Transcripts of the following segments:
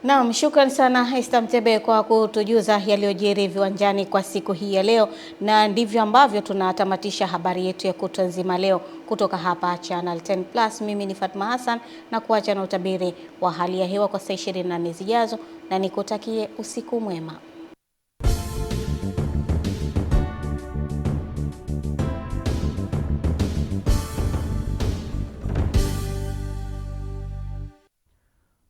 Naam, shukrani sana Esther Mtebe kwa kutujuza yaliyojiri viwanjani kwa siku hii ya leo, na ndivyo ambavyo tunatamatisha habari yetu ya kutwa nzima leo kutoka hapa Channel 10+. Mimi ni Fatma Hassan na kuacha na utabiri wa hali ya hewa kwa saa 24 zijazo, na nikutakie usiku mwema.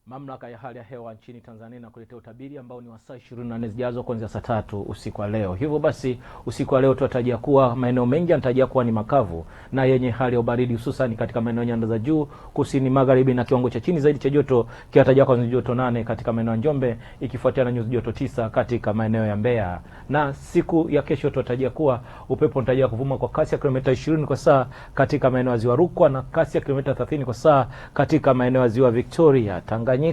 Mamlaka ya hali ya hewa nchini Tanzania na kuletea utabiri ambao ni wa saa 24 zijazo kuanzia saa 3 usiku wa leo. Hivyo basi usiku wa leo tunatarajia kuwa maeneo mengi yanatarajia kuwa ni makavu na yenye hali ya ubaridi, hususan katika maeneo nyanda za juu, kusini magharibi, na kiwango cha chini zaidi cha joto kinatarajiwa kwa nyuzi joto 8 katika maeneo ya Njombe, ikifuatiana na nyuzi joto 9 katika maeneo ya Mbeya. Na siku ya kesho tunatarajia kuwa upepo unatarajiwa kuvuma kwa kasi ya kilomita 20 kwa saa katika maeneo ya Ziwa Rukwa na kasi ya kilomita 30 kwa saa katika maeneo ya Ziwa Victoria, Tanganyika,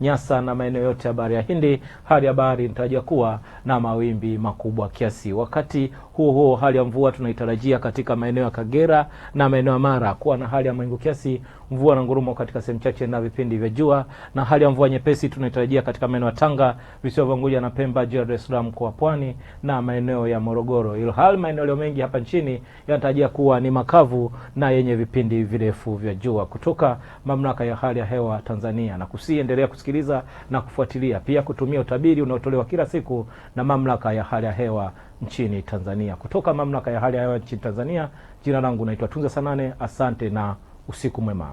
Nyasa na maeneo yote ya Bahari ya Hindi. Hali ya bahari inatarajiwa kuwa na mawimbi makubwa kiasi. Wakati huo hali ya mvua tunaitarajia katika maeneo ya Kagera na maeneo ya Mara kuwa na hali ya mawingu kiasi, mvua na ngurumo katika sehemu chache na vipindi vya jua, na hali ya mvua nyepesi tunaitarajia katika maeneo ya Tanga, visiwa vya Unguja na Pemba, Dar es Salaam kwa Pwani na maeneo ya Morogoro. Ila hali maeneo mengi hapa nchini yanatarajia kuwa ni makavu na yenye vipindi virefu vya jua. Kutoka Mamlaka ya hali ya hewa Tanzania, na kusiendelea kusikiliza na kufuatilia, pia kutumia utabiri unaotolewa kila siku na Mamlaka ya hali ya hewa nchini Tanzania. Kutoka Mamlaka ya hali ya hewa nchini Tanzania, jina langu naitwa Tunza Sanane. Asante na usiku mwema.